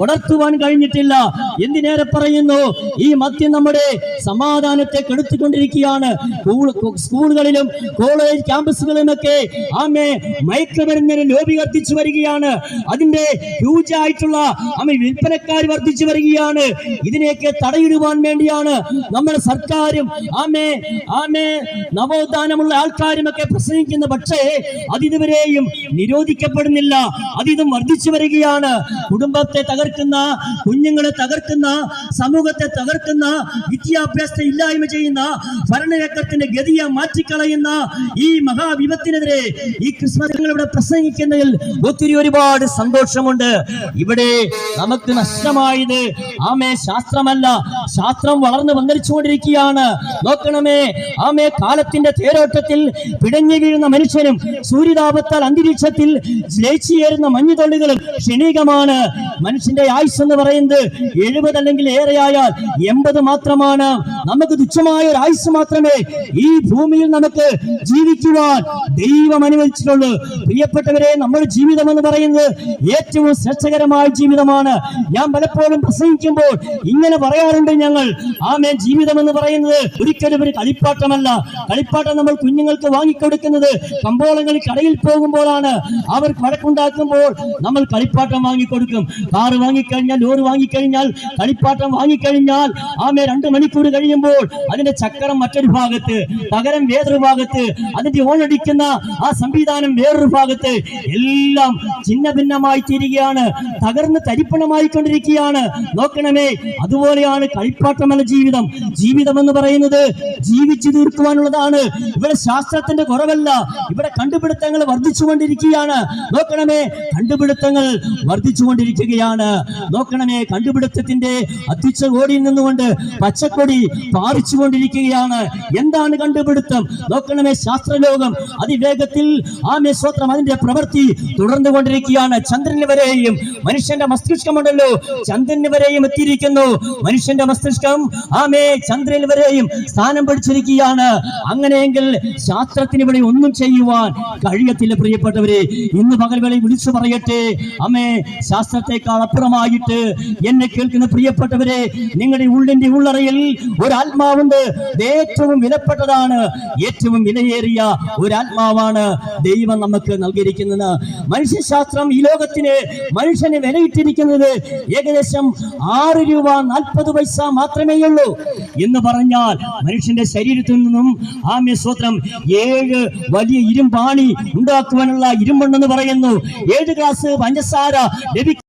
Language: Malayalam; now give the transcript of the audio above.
വളർത്തുവാൻ കഴിഞ്ഞിട്ടില്ല. എന്തിനേറെ പറയുന്നു, ഈ മദ്യം നമ്മുടെ സമാധാനത്തെ കെടുത്തിക്കൊണ്ടിരിക്കുകയാണ്. സ്കൂളുകളിലും കോളേജ് ക്യാമ്പസുകളിലുമൊക്കെ മയക്കുമരുന്നിന് ലോബി വർദ്ധിച്ചു വരികയാണ്. അതിന്റെ ഹ്യൂജായിട്ടുള്ള വിൽപ്പനക്കാർ വർദ്ധിച്ചു വരികയാണ്. ഇതിനെയൊക്കെ തടയിടുവാൻ വേണ്ടിയാണ് നമ്മുടെ സർക്കാരും നവോത്ഥാനമുള്ള ആൾക്കാരും ഒക്കെ പ്രസംഗിക്കുന്ന. പക്ഷേ അതിതുവരെയും നിരോധിക്കപ്പെടുന്നില്ല. അതിതും വർദ്ധിച്ചു വരികയാണ്. കുടുംബത്തെ തകർക്കുന്ന, കുഞ്ഞുങ്ങളെ തകർക്കുന്ന, സമൂഹത്തെ തകർക്കുന്ന, വിദ്യാഭ്യാസത്തെ ഇല്ലായ്മ ചെയ്യുന്ന, ഭരണചക്രത്തിന്റെ ഗതിയെ മാറ്റിക്കളയുന്ന ഈ മഹാവിപത്തിനെതിരെ ഈ ക്രിസ്മസ് ഇവിടെ പ്രസംഗിക്കുന്നതിൽ ഒരുപാട് സന്തോഷമുണ്ട്. ഇവിടെ നമുക്ക് നഷ്ടമായത് ശാസ്ത്രമല്ല, ശാസ്ത്രം വളർന്നു വന്നിരിച്ചുകൊണ്ടിരിക്കുകയാണ്. നോക്കണമേ, കാലത്തിന്റെ തേരോട്ടത്തിൽ പിടഞ്ഞു വീഴുന്ന മനുഷ്യനും സൂര്യതാപത്താൽ അന്തരീക്ഷത്തിൽ ലയിച്ചുചേരുന്ന മഞ്ഞുതുള്ളികളും ക്ഷണികമാണ്. മനുഷ്യന്റെ ആയുസ് എന്ന് പറയുന്നത് 70 അല്ലെങ്കിൽ ഏറെയായാൽ 80 മാത്രമാണ്. നമുക്ക് തുച്ഛമായ ഒരു ആയുസ് മാത്രമേ ഈ ഭൂമിയിൽ നമുക്ക് ജീവിക്കുവാൻ ദൈവം അനുവദിച്ചിട്ടുള്ളൂ. പ്രിയപ്പെട്ടവരെ, നമ്മുടെ ജീവിതം എന്ന് പറയുന്നത് ഏറ്റവും ശ്രേഷ്ഠകരമായ ജീവിതമാണ്. ഞാൻ പലപ്പോഴും പ്രസംഗിക്കുമ്പോൾ ഇങ്ങനെ പറയാറുണ്ട്, ഞങ്ങൾ ജീവിതം എന്ന് പറയുന്നത് ഒരിക്കലും ഒരു കളിപ്പാട്ടമല്ല. കളിപ്പാട്ടം നമ്മൾ കുഞ്ഞുങ്ങൾക്ക് വാങ്ങിക്കൊടുക്കുന്നത് കമ്പോളങ്ങളിൽ കടയിൽ പോകുമ്പോഴാണ്. അവർ വഴക്കുണ്ടാക്കുമ്പോൾ നമ്മൾ കളിപ്പാട്ടം വാങ്ങിക്കൊടുക്കും. കാറ് വാങ്ങിക്കഴിഞ്ഞാൽ, ലോറി വാങ്ങിക്കഴിഞ്ഞാൽ, കളിപ്പാട്ടം വാങ്ങിക്കഴിഞ്ഞാൽ 2 മണിക്കൂർ കഴിയുമ്പോൾ അതിന്റെ ചക്രം മറ്റൊരു ഭാഗത്ത്, പകരം വേറൊരു ഭാഗത്ത്, അതിന്റെ ഓണടിക്കുന്ന ആ സംവിധാനം വേറൊരു ഭാഗത്ത്, എല്ലാം ഛിന്ന ഭിന്നമായി തീരുകയാണ്, തകർന്ന് തരിപ്പണമായിക്കൊണ്ടിരിക്കുകയാണ്. നോക്കണമേ, അതുപോലെയാണ് കളിപ്പാട്ടമല്ല ജീവിതം. ജീവിതം എന്ന് പറയുന്നത് ജീവിച്ചു തീർക്കുവാനുള്ളതാണ്. ഇവിടെ ശാസ്ത്രത്തിന്റെ കുറവല്ല, ഇവിടെ കണ്ടുപിടുത്തങ്ങൾ വർദ്ധിച്ചുകൊണ്ടിരിക്കുകയാണ്. നോക്കണമേ, കണ്ടുപിടുത്തങ്ങൾ വർദ്ധിച്ചുകൊണ്ടിരിക്കുകയാണ്. നോക്കണമേ, കണ്ടുപിടുത്തത്തിന്റെ അത്യുച്ചകോടിയിൽ നിന്നുകൊണ്ട് പച്ചക്കൊടി പാറിച്ചുകൊണ്ടിരിക്കുകയാണ്. എന്താണ് കണ്ടുപിടുത്തം? നോക്കണമേ, ശാസ്ത്രലോകം അതിവേഗത്തിൽ സ്വത്രം അതിന്റെ പ്രവൃത്തി തുടർന്നു കൊണ്ടിരിക്കുകയാണ്. ചന്ദ്രന് വരെയും മനുഷ്യന്റെ മസ്തിഷ്കമുണ്ടല്ലോ, ചന്ദ്രന് വരെയും എത്തിയിരിക്കുന്നു. മനുഷ്യന്റെ മസ്തിഷ്കം ചന്ദ്രന് വരെയും സ്ഥാനം പിടിച്ചിരിക്കുകയാണ്. അങ്ങനെയെങ്കിൽ ശാസ്ത്രത്തിന് ഇവിടെ ഒന്നും ചെയ്യുവാൻ കഴിയത്തില്ല. പ്രിയപ്പെട്ടവരെ, ഇന്ന് പകൽവേളയിൽ വിളിച്ചു പറയട്ടെ, ശാസ്ത്രത്തെക്കാൾ അപ്പുറമായിട്ട് എന്നെ കേൾക്കുന്ന പ്രിയപ്പെട്ടവരെ, നിങ്ങളുടെ ഉള്ളിന്റെ ഉള്ളറയിൽ ഒരു ആത്മാവുണ്ട്. ഏറ്റവും വിലപ്പെട്ടതാണ്, ഏറ്റവും വിലയേറിയ ഒരു ആത്മാവാണ് ദൈവം നമുക്ക് നൽകിയിരിക്കുന്നത്. മനുഷ്യശാസ്ത്രം ഈ ലോകത്തിന് മനുഷ്യനെ വിലയിട്ടിരിക്കുന്നത് ഏകദേശം 6 രൂപ 40 പൈസ മാത്രമേ ഉള്ളൂ. എന്ന് പറഞ്ഞാൽ മനുഷ്യന്റെ ശരീരത്തിൽ നിന്നും സ്വത്രം 7 വലിയ ഇരുമ്പാണി ഉണ്ടാക്കുവാനുള്ള ഇരുമ്പുണ്ടെന്ന് പറയുന്നു. 7 ഗ്ലാസ് പഞ്ചസാര ലഭിക്കും.